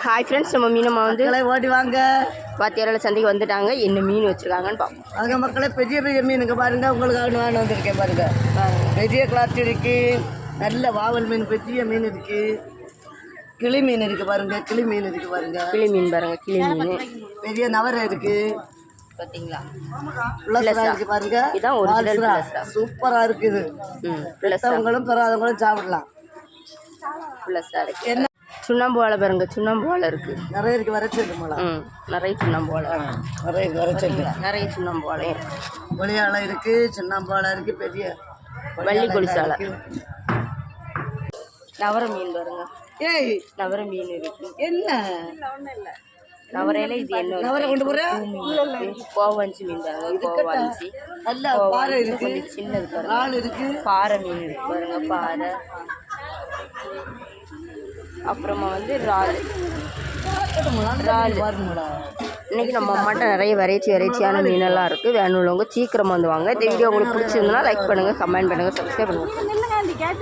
Hi friends, நம்ம மீனம்மா வந்து ஓடி வாங்க வாத்தியாரில் சந்தைக்கு வந்துட்டாங்க. என்ன மீன் வச்சுருக்காங்கன்னு பார்ப்போம். அங்கே மக்களே பெரிய பெரிய மீனுங்க பாருங்கள். உங்களுக்கு நான் வந்திருக்கேன் பாருங்கள். பெரிய கிளாஸ் இருக்குது, நல்ல வாவல் மீன், பெரிய மீன் இருக்குது, கிளி மீன் இருக்குது பாருங்கள். கிளி மீன் இருக்குது பாருங்கள். கிளி மீன் பாருங்கள். கிளி மீன் பெரிய நவரை இருக்குது பார்த்தீங்களா. பிளஸ்ஸா இருக்குது பாருங்கள். இதான் ஒரிஜினல் பிளஸ்ஸா. சூப்பராக இருக்குது. பிளஸ்ஸவங்களும் பெறாதவங்களும் சாப்பிடலாம். பிளஸ்ஸாக இருக்குது. என்ன சுண்ணாம்பு வாழை பாருங்க. சுண்ணாம்பு வாழை இருக்குது, நிறைய இருக்குது. வரைச்சல் மலை நிறைய சுண்ணாம்பு வாழை, நிறைய வரைச்சல், நிறைய சுண்ணாம்பு வாழை இருக்குது. ஒளியாலை இருக்குது, சுண்ணாம்பு வாழை இருக்குது, பெரிய வள்ளி கொலிசாலை. நவர மீன் பாருங்க. ஏய், நவர மீன் இருக்கு. என்ன நவரையில இது என்ன நவரை கொண்டு போற? கோவஞ்சி மீன் பாருங்க. கோவஞ்சி நல்ல பாறை இருக்கு, சின்னது பாருங்க. ஆள் இருக்கு. பாறை மீன் இருக்கு பாருங்க. பாறை. அப்புறமா வந்து இறால். இன்னைக்கு நம்ம அம்மாட்ட நிறைய வெரைட்டியான மீனெல்லாம் இருக்குது. வேணுள்ளவங்க சீக்கிரமாக வந்து வாங்க. இந்த வீடியோ உங்களுக்கு பிடிச்சிருந்தனா லைக் பண்ணுங்கள், கமெண்ட் பண்ணுங்கள், சப்ஸ்கிரைப் பண்ணுங்கள்.